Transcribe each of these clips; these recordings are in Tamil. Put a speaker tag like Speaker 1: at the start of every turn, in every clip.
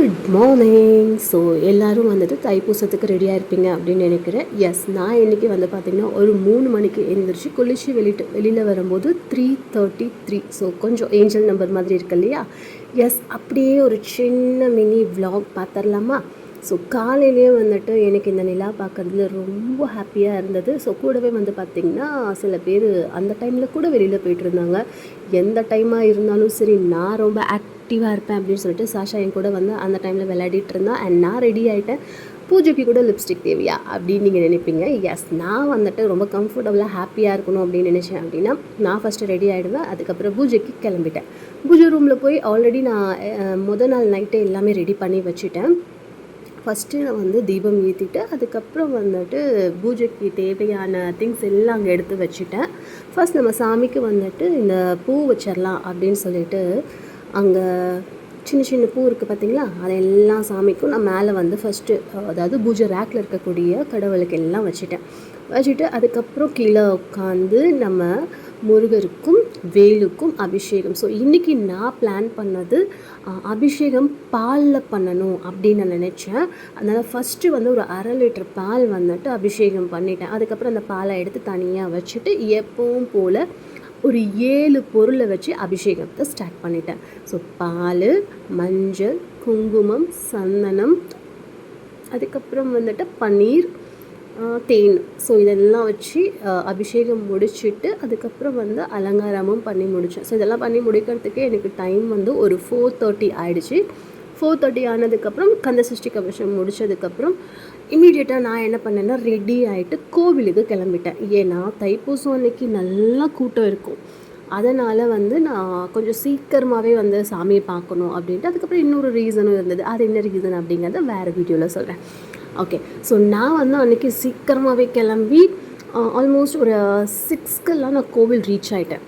Speaker 1: Good morning. ஸோ எல்லோரும் வந்துட்டு தைப்பூசத்துக்கு ரெடியாக இருப்பீங்க அப்படின்னு நினைக்கிறேன். எஸ், நான் இன்றைக்கி வந்து பார்த்திங்கன்னா ஒரு 3 மணிக்கு எழுந்திரிச்சு குளிச்சு வெளியில் வரும்போது 3:33. ஸோ கொஞ்சம் ஏஞ்சல் நம்பர் மாதிரி இருக்கு இல்லையா? எஸ், அப்படியே ஒரு சின்ன மினி விலாக் பார்த்துடலாமா? ஸோ காலையிலே வந்துட்டு எனக்கு இந்த நிலா பார்க்குறதுல ரொம்ப ஹாப்பியாக இருந்தது. ஸோ கூடவே வந்து பார்த்திங்கன்னா சில பேர் அந்த டைமில் கூட வெளியில் போயிட்டு இருந்தாங்க. எந்த டைமாக இருந்தாலும் சரி, நான் ரொம்ப ஆக்டிவாக இருப்பேன் அப்படின்னு சொல்லிட்டு சாஷா என் கூட வந்து அந்த டைமில் விளையாடிட்டு இருந்தான். அண்ட் நான் ரெடி ஆகிட்டேன். பூஜைக்கு கூட லிப்ஸ்டிக் தேவையா அப்படின்னு நீங்கள் நினைப்பீங்க. எஸ், நான் வந்துட்டு ரொம்ப கம்ஃபர்டபுளாக ஹாப்பியாக இருக்கணும் அப்படின்னு நினச்சேன் அப்படின்னா நான் ஃபஸ்ட்டு ரெடி ஆகிடுவேன். அதுக்கப்புறம் பூஜைக்கு கிளம்பிட்டேன். பூஜை ரூமில் போய் ஆல்ரெடி நான் முதல் நாள் நைட்டே எல்லாமே ரெடி பண்ணி வச்சுட்டேன். ஃபஸ்ட்டு நான் வந்து தீபம் ஏற்றிட்டு அதுக்கப்புறம் வந்துட்டு பூஜைக்கு தேவையான திங்ஸ் எல்லாம் அங்கே எடுத்து வச்சுட்டேன். ஃபஸ்ட் நம்ம சாமிக்கு வந்துட்டு இந்த பூ வச்சிடலாம் அப்படின்னு சொல்லிட்டு அங்கே சின்ன சின்ன பூ இருக்குது பார்த்திங்களா, அதெல்லாம் சாமிக்கும் நான் மேலே வந்து ஃபஸ்ட்டு அதாவது பூஜை ரேக்கில் இருக்கக்கூடிய கடவுளுக்கு எல்லாம் வச்சுட்டு அதுக்கப்புறம் கீழே உட்காந்து நம்ம முருகருக்கும் வேலுக்கும் அபிஷேகம். ஸோ இன்றைக்கி நான் பிளான் பண்ணது அபிஷேகம் பாலில் பண்ணணும் அப்படின்னு நான் நினச்சேன். அதனால் ஃபஸ்ட்டு வந்து ஒரு 1/2 லிட்டர் பால் வந்துட்டு அபிஷேகம் பண்ணிட்டேன். அதுக்கப்புறம் அந்த பாலை எடுத்து தனியாக வச்சுட்டு எப்பவும் போல் ஒரு 7 பொருளை வச்சு அபிஷேகத்தை ஸ்டார்ட் பண்ணிட்டேன். ஸோ பால், மஞ்சள், குங்குமம், சந்தனம், அதுக்கப்புறம் வந்துட்டு பன்னீர், தேன். ஸோ இதெல்லாம் வச்சு அபிஷேகம் முடிச்சுட்டு அதுக்கப்புறம் வந்து அலங்காரமும் பண்ணி முடித்தேன். ஸோ இதெல்லாம் பண்ணி முடிக்கிறதுக்கே எனக்கு டைம் வந்து ஒரு 4:30 ஆகிடுச்சு. 4:30 ஆனதுக்கப்புறம் கந்தசஷ்டி கவசம் முடித்ததுக்கப்புறம் இமீடியட்டாக நான் என்ன பண்ணேன்னா ரெடி ஆகிட்டு கோவிலுக்கு கிளம்பிட்டேன். ஏன்னா தைப்பூசம் அன்னைக்கு நல்லா கூட்டம் இருக்கும். அதனால் வந்து நான் கொஞ்சம் சீக்கிரமாகவே வந்து சாமியை பார்க்கணும் அப்படின்ட்டு அதுக்கப்புறம் இன்னொரு ரீசனும் இருந்தது. அது என்ன ரீசன் அப்படிங்கிறத வேறு வீடியோவில் சொல்கிறேன். ஓகே, ஸோ நான் வந்து அன்றைக்கி சீக்கிரமாகவே கிளம்பி ஆல்மோஸ்ட் ஒரு 6க்கெல்லாம் நான் கோவில் ரீச் ஆகிட்டேன்.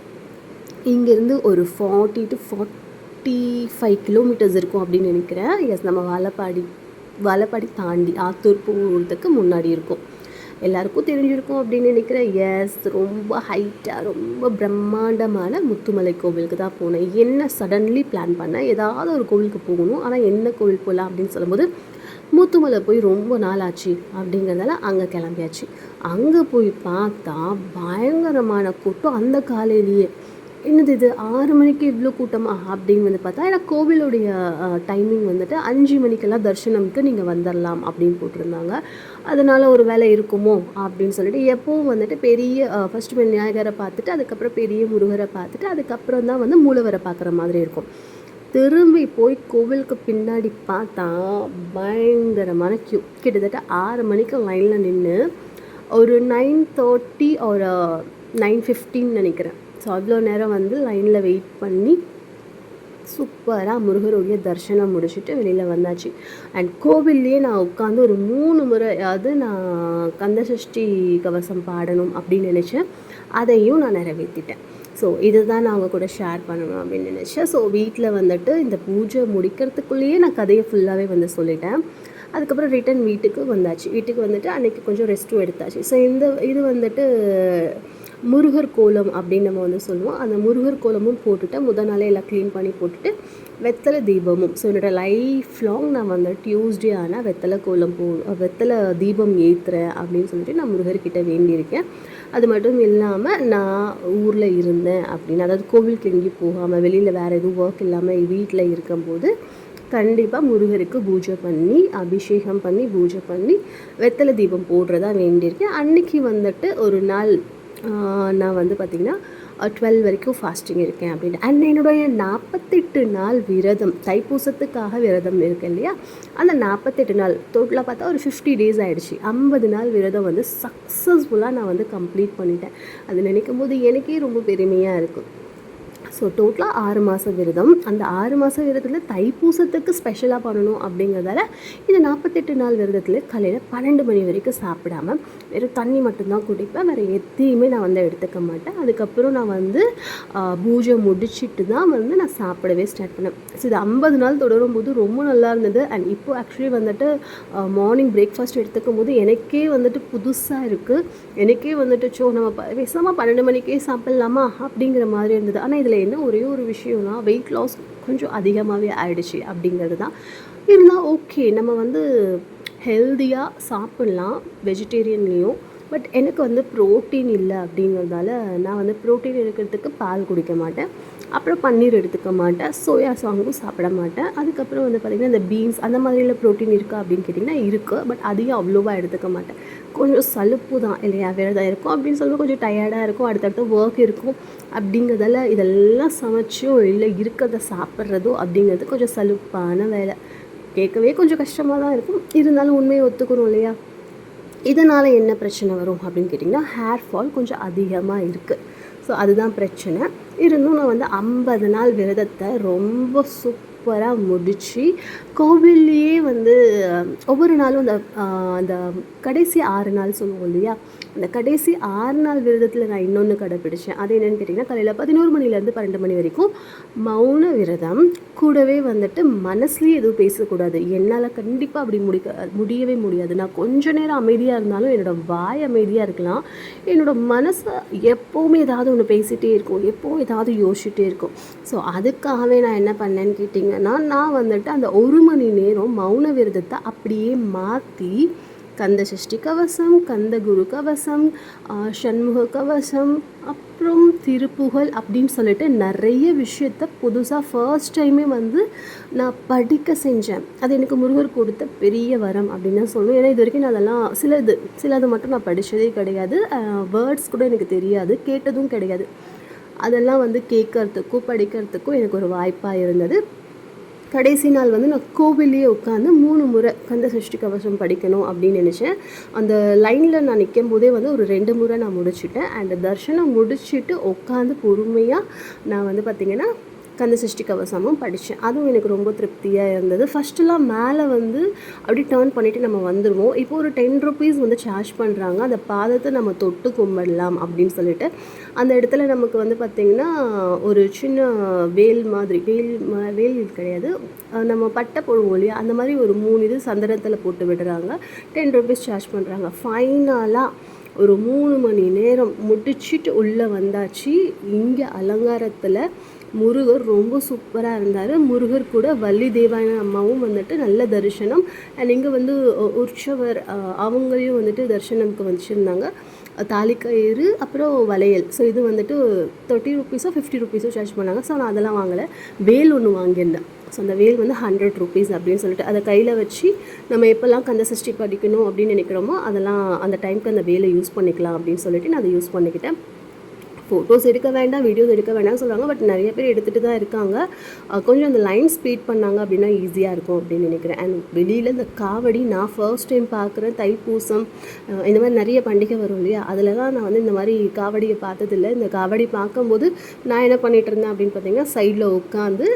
Speaker 1: இங்கேருந்து ஒரு 40 to 45 கிலோமீட்டர்ஸ் இருக்கும் அப்படின்னு நினைக்கிறேன். எஸ், நம்ம வாழப்பாடி தாண்டி ஆத்தூர் போகிறதுக்கு முன்னாடி இருக்கும். எல்லாருக்கும் தெரிஞ்சிருக்கும் அப்படின்னு நினைக்கிறேன். எஸ், ரொம்ப ஹைட்டாக ரொம்ப பிரம்மாண்டமான முத்துமலை கோவிலுக்கு தான் போனேன். என்ன சடன்லி பிளான் பண்ணேன், ஏதாவது ஒரு கோவிலுக்கு போகணும், ஆனால் என்ன கோவில் போகலாம் அப்படின்னு சொல்லும்போது முத்துமலை போய் ரொம்ப நாள் ஆச்சு அப்படிங்கிறதால அங்கே கிளம்பியாச்சு. அங்கே போய் பார்த்தா பயங்கரமான கூட்டம். அந்த காலையிலேயே என்னது இது 6 மணிக்கு இவ்வளோ கூட்டமா அப்படின்னு வந்து பார்த்தா, ஏன்னா கோவிலுடைய டைமிங் வந்துட்டு 5 மணிக்கெல்லாம் தரிசனம்க்கு நீங்கள் வந்துடலாம் அப்படின்னு போட்டிருந்தாங்க. அதனால் ஒரு வேலை இருக்குமோ அப்படின்னு சொல்லிட்டு எப்போவும் வந்துட்டு பெரிய ஃபஸ்ட்டு விநாயகரை பார்த்துட்டு அதுக்கப்புறம் பெரிய முருகரை பார்த்துட்டு அதுக்கப்புறம் தான் வந்து மூலவரை பார்க்குற மாதிரி இருக்கும். திரும்பி போய் கோவிலுக்கு பின்னாடி பார்த்தா பயங்கரமான க்யூ. கிட்டத்தட்ட 6 மணிக்கு லைனில் நின்று ஒரு 9:30 ஒரு 9:15 நினைக்கிறேன். ஸோ அவ்வளோ நேரம் வந்து லைனில் வெயிட் பண்ணி சூப்பராக முருகருடைய தரிசனம் முடிச்சுட்டு வெளியில் வந்தாச்சு. அண்ட் கோவில்லையே நான் உட்காந்து ஒரு 3 முறையாவது நான் கந்தசஷ்டி கவசம் பாடணும் அப்படின்னு நினச்சேன். அதையும் நான் நிறைவேற்றிட்டேன். ஸோ இதுதான் நான் அவங்க கூட ஷேர் பண்ணணும் அப்படின்னு நினச்சேன். ஸோ வீட்டில் வந்துட்டு இந்த பூஜை முடிக்கிறதுக்குள்ளேயே நான் கதையை ஃபுல்லாகவே வந்து சொல்லிட்டேன். அதுக்கப்புறம் ரிட்டன் வீட்டுக்கு வந்துட்டு அன்றைக்கி கொஞ்சம் ரெஸ்ட்டும் எடுத்தாச்சு. ஸோ இது வந்துட்டு முருகர் கோலம் அப்படின்னு நம்ம வந்து சொல்லுவோம். அந்த முருகர் கோலமும் போட்டுட்டு முதல் நாளே எல்லாம் க்ளீன் பண்ணி போட்டுட்டு வெத்தலை தீபமும். ஸோ என்னோடய லைஃப் லாங் நான் வந்து டியூஸ்டே ஆனால் வெத்தலை தீபம் ஏற்றுறேன் அப்படின்னு சொல்லிட்டு நான் முருகர்கிட்ட வேண்டியிருக்கேன். அது மட்டும் இல்லாமல் நான் ஊரில் இருந்தேன் அப்படின்னு, அதாவது கோவிலுக்கு எங்கேயும் போகாமல் வெளியில் வேறு எதுவும் ஒர்க் இல்லாமல் வீட்டில் இருக்கும்போது கண்டிப்பாக முருகருக்கு பூஜை பண்ணி அபிஷேகம் பண்ணி பூஜை பண்ணி வெத்தலை தீபம் போடுறதா வேண்டியிருக்கேன். அன்றைக்கி வந்துட்டு ஒரு நாள் நான் வந்து பார்த்திங்கன்னா 12 வரைக்கும் ஃபாஸ்டிங் இருக்கேன் அப்படின்ட்டு. அண்ட் என்னுடைய 48 நாள் விரதம், தைப்பூசத்துக்காக விரதம் இருக்குது இல்லையா, அந்த 48 நாள் டோட்டலாக பார்த்தா ஒரு 50 டேஸ் ஆகிடுச்சு. 50 நாள் விரதம் வந்து சக்ஸஸ்ஃபுல்லாக நான் வந்து கம்ப்ளீட் பண்ணிட்டேன். அது நினைக்கும் போது எனக்கே ரொம்ப பெருமையாக இருக்கும். ஸோ டோட்டலாக 6 மாத விரதம். அந்த 6 மாத விரதத்தில் தைப்பூசத்துக்கு ஸ்பெஷலாக பண்ணணும் அப்படிங்கிறதால இந்த 48 நாள் விரதத்தில் காலையில் 12 மணி வரைக்கும் சாப்பிடாமல் வெறும் தண்ணி மட்டும்தான் குடிப்பேன். வேறு எதையுமே நான் வந்து எடுத்துக்க மாட்டேன். அதுக்கப்புறம் நான் வந்து பூஜை முடிச்சுட்டு தான் வந்து நான் சாப்பிடவே ஸ்டார்ட் பண்ணேன். ஸோ இது 50 நாள் தொடரும் போது ரொம்ப நல்லா இருந்தது. அண்ட் இப்போது ஆக்சுவலி வந்துட்டு மார்னிங் பிரேக்ஃபாஸ்ட் எடுத்துக்கும் போது எனக்கே வந்துட்டு புதுசாக இருக்குது. எனக்கே வந்துட்டு நம்ம பேசாமல் 12 மணிக்கே சாப்பிட்லாமா அப்படிங்கிற மாதிரி இருந்தது. ஆனால் இதில் என்ன ஒரே ஒரு விஷயம்னா வெயிட் லாஸ் கொஞ்சம் அதிகமாகவே ஆயிடுச்சு அப்படிங்கிறது தான். இருந்தால் ஓகே, நம்ம வந்து ஹெல்த்தியாக சாப்பிட்லாம் வெஜிடேரியன்லேயும். பட் எனக்கு வந்து ப்ரோட்டீன் இல்லை அப்படிங்கிறதால நான் வந்து ப்ரோட்டீன் எடுக்கிறதுக்கு பால் குடிக்க மாட்டேன். அப்புறம் பன்னீர் எடுத்துக்க மாட்டேன், சோயா சாங்கும் சாப்பிட மாட்டேன். அதுக்கப்புறம் வந்து பார்த்திங்கன்னா இந்த பீன்ஸ் அந்த மாதிரியில் ப்ரோட்டீன் இருக்கா அப்படின்னு கேட்டிங்கன்னா இருக்குது. பட் அதையும் அவ்வளோவா எடுத்துக்க மாட்டேன். கொஞ்சம் சலுப்பு தான் இல்லையா, விரதம் இருக்கும் அப்படின்னு சொல்லும்போது கொஞ்சம் டயர்டாக இருக்கும், அடுத்தடுத்து ஒர்க் இருக்கும். அப்படிங்கிறதால இதெல்லாம் சமைச்சோ இல்லை இருக்கிறத சாப்பிட்றதோ அப்படிங்கிறது கொஞ்சம் சலுப்பான வேலை. கேட்கவே கொஞ்சம் கஷ்டமாக தான் இருக்கும், இருந்தாலும் உண்மையை ஒத்துக்கணும் இல்லையா. இதனால் என்ன பிரச்சனை வரும் அப்படின்னு கேட்டிங்கன்னா, ஹேர் ஃபால் கொஞ்சம் அதிகமாக இருக்குது. ஸோ அதுதான் பிரச்சனை. இருந்தும் நான் வந்து 50 நாள் விரதத்தை ரொம்ப சூப்பராக முடித்து கோவில்லையே வந்து ஒவ்வொரு நாளும் அந்த கடைசி 6 நாள் சொல்லுவோம் இல்லையா, அந்த கடைசி 6 நாள் விரதத்தில் நான் இன்னொன்று கடைப்பிடிச்சேன். அது என்னென்னு கேட்டிங்கன்னா, காலையில் 11 மணிலேருந்து 12 மணி வரைக்கும் மௌன விரதம். கூடவே வந்துட்டு மனசுலேயே எதுவும் பேசக்கூடாது. என்னால் கண்டிப்பாக அப்படி முடியவே முடியாது. நான் கொஞ்ச நேரம் அமைதியாக இருந்தாலும் என்னோடய வாய் அமைதியாக இருக்கலாம், என்னோடய மனசை எப்போவுமே ஏதாவது ஒன்று பேசிகிட்டே இருக்கும், எப்போவும் ஏதாவது யோசிச்சுட்டே இருக்கும். ஸோ அதுக்காகவே நான் என்ன பண்ணேன்னு கேட்டிங்கன்னா, நான் வந்துட்டு அந்த 1 மணி நேரம் மௌன விரதத்தை அப்படியே மாற்றி கந்த சஷ்டி கவசம், கந்த குரு கவசம், ஷண்முக கவசம், அப்புறம் திருப்புகழ் அப்படின்னு சொல்லிட்டு நிறைய விஷயத்த புதுசாக ஃபர்ஸ்ட் டைமே வந்து நான் படிக்க செஞ்சேன். அது எனக்கு முருகர் கொடுத்த பெரிய வரம் அப்படின்னு தான் சொல்லுவேன். ஏன்னா இது வரைக்கும் நான் அதெல்லாம் சிலது மட்டும் நான் படித்ததே கிடையாது, வேர்ட்ஸ் கூட எனக்கு தெரியாது, கேட்டதும் கிடையாது. அதெல்லாம் வந்து கேட்கறதுக்கும் படிக்கிறதுக்கும் எனக்கு ஒரு வாய்ப்பாக இருந்தது. கடைசி நாள் வந்து நான் கோவிலையே உட்காந்து 3 முறை கந்த சஷ்டி கவசம் படிக்கணும் அப்படின்னு நினச்சேன். அந்த லைனில் நான் நிற்கும் போதே வந்து ஒரு 2 முறை நான் முடிச்சுட்டேன். அண்ட் தர்ஷனம் முடிச்சுட்டு உட்காந்து பொறுமையாக நான் வந்து பார்த்திங்கன்னா கந்த சஷ்டி கவசமும் படித்தேன். அதுவும் எனக்கு ரொம்ப திருப்தியாக இருந்தது. ஃபஸ்ட்டுலாம் மேலே வந்து அப்படி டேர்ன் பண்ணிவிட்டு நம்ம வந்துடுவோம். இப்போ ஒரு 10 ருபீஸ் வந்து சார்ஜ் பண்ணுறாங்க, அந்த பாதத்தை நம்ம தொட்டு கும்பிடலாம் அப்படின்னு சொல்லிட்டு. அந்த இடத்துல நமக்கு வந்து பார்த்திங்கன்னா ஒரு சின்ன வேல் மாதிரி, வேல் கிடையாது, நம்ம பட்டை போடுவோம் இல்லையா, அந்த மாதிரி ஒரு 3 இது சந்தனத்தில் போட்டு விடுறாங்க. 10 ருபீஸ் சார்ஜ் பண்ணுறாங்க. ஃபைனலாக ஒரு 3 மணி நேரம் முடிச்சுட்டு உள்ளே வந்தாச்சு. இங்கே அலங்காரத்தில் முருகர் ரொம்ப சூப்பராக இருந்தார். முருகர் கூட வள்ளி தேவாயன அம்மாவும் வந்துட்டு நல்ல தரிசனம். அண்ட் இங்கே வந்து உற்சவர் அவங்களையும் வந்துட்டு தரிசனம்க்கு வச்சுருந்தாங்க. தாலிக்கயிறு அப்புறம் வளையல். ஸோ இது வந்துட்டு 30 ருபீஸோ 50 ருபீஸோ சார்ஜ் பண்ணாங்க. ஸோ நான் அதெல்லாம் வாங்கலை, வேல் ஒன்று வாங்கியிருந்தேன். ஸோ அந்த வேல் வந்து 100 ருபீஸ் அப்படின்னு சொல்லிட்டு அதை கையில் வச்சு நம்ம எப்போல்லாம் கந்த சஷ்டி படிக்கணும் அப்படின்னு நினைக்கிறோமோ அதெல்லாம் அந்த டைமுக்கு அந்த வேலை யூஸ் பண்ணிக்கலாம் அப்படின்னு சொல்லிட்டு நான் அதை யூஸ் பண்ணிக்கிட்டேன். ஃபோட்டோஸ் எடுக்க வேண்டாம், வீடியோஸ் எடுக்க வேண்டாம்னு சொல்கிறாங்க. பட் நிறைய பேர் எடுத்துகிட்டு தான் இருக்காங்க. கொஞ்சம் அந்த லைன் ஸ்பீட் பண்ணாங்க அப்படின்னா ஈஸியாக இருக்கும் அப்படின்னு நினைக்கிறேன். அண்ட் வெளியில் இந்த காவடி நான் ஃபர்ஸ்ட் டைம் பார்க்குறேன். தைப்பூசம் இந்த மாதிரி நிறைய பண்டிகை வரும் இல்லையா, அதிலலாம் நான் வந்து இந்த மாதிரி காவடியை பார்த்ததில்லை. இந்த காவடி பார்க்கும்போது நான் என்ன பண்ணிகிட்டு இருந்தேன் அப்படின்னு பார்த்தீங்கன்னா, சைடில் உட்காந்து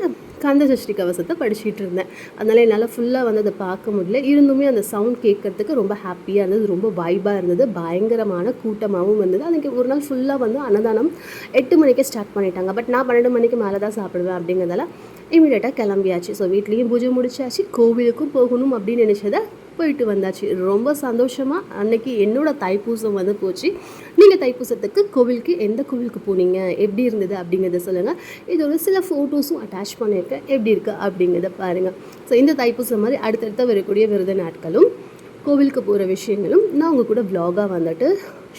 Speaker 1: கந்த சஷ்டி கவசத்தை படிச்சுட்டு இருந்தேன். அதனால் என்னால் ஃபுல்லாக வந்து அதை பார்க்க முடியல. இருந்துமே அந்த சவுண்ட் கேட்குறதுக்கு ரொம்ப ஹாப்பியாக இருந்தது, ரொம்ப வைபாக இருந்தது, பயங்கரமான கூட்டமாகவும் இருந்தது. அன்றைக்கி ஒரு நாள் ஃபுல்லாக வந்து அன்னதானம் 8 மணிக்கே ஸ்டார்ட் பண்ணிட்டாங்க. பட் நான் 12 மணிக்கு மேலே தான் சாப்பிடுவேன் அப்படிங்கிறதால இமீடியட்டாக கிளம்பியாச்சு. ஸோ வீட்லேயும் பூஜை முடிச்சாச்சு, கோவிலுக்கும் போகணும் அப்படின்னு நினச்சதை போயிட்டு வந்தாச்சு. ரொம்ப சந்தோஷமாக அன்றைக்கி என்னோடய தைப்பூசம் வந்து போச்சு. நீங்கள் தைப்பூசத்துக்கு கோவிலுக்கு எந்த கோவிலுக்கு போனீங்க, எப்படி இருந்தது அப்படிங்கிறத சொல்லுங்கள். இதோட சில ஃபோட்டோஸும் அட்டாச் பண்ணியிருக்கேன், எப்படி இருக்குது அப்படிங்கிறத பாருங்கள். ஸோ இந்த தைப்பூசம் மாதிரி அடுத்தடுத்த வரக்கூடிய விரத நாட்களும் கோவிலுக்கு போகிற விஷயங்களும் நான் உங்கள் கூட வ்ளாகாக வந்துட்டு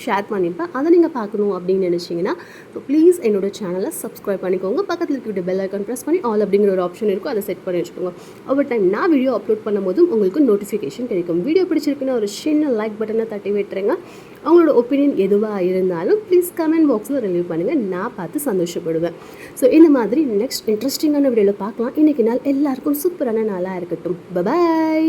Speaker 1: ஷேர் பண்ணிப்பேன். அதை நீங்கள் பார்க்கணும் அப்படின்னு நினச்சிங்கன்னா ப்ளீஸ் என்னோடய சேனலை சப்ஸ்கிரைப் பண்ணிக்கோங்க. பக்கத்தில் இருக்கிற பெல் ஐக்கான் ப்ரெஸ் பண்ணி ஆல் அப்படிங்கிற ஒரு ஆப்ஷன் இருக்கும், அதை செட் பண்ணி வச்சுக்கோங்க. ஒவ்வொரு டைம் நான் வீடியோ அப்லோட் பண்ணும்போதும் உங்களுக்கு நோட்டிஃபிகேஷன் கிடைக்கும். வீடியோ பிடிச்சிருக்குன்னா ஒரு சின்ன லைக் பட்டனை தட்டி விட்டுருங்க. அவங்களோட ஒப்பீனியன் எதுவாக இருந்தாலும் ப்ளீஸ் கமெண்ட் பாக்ஸில் ரிலீவ் பண்ணுங்கள், நான் பார்த்து சந்தோஷப்படுவேன். ஸோ இந்த மாதிரி நெக்ஸ்ட் இன்ட்ரெஸ்டிங்கான வீடியோவில் பார்க்கலாம். இன்றைக்கி நாள் எல்லாருக்கும் சூப்பரான நாளாக இருக்கட்டும். பை.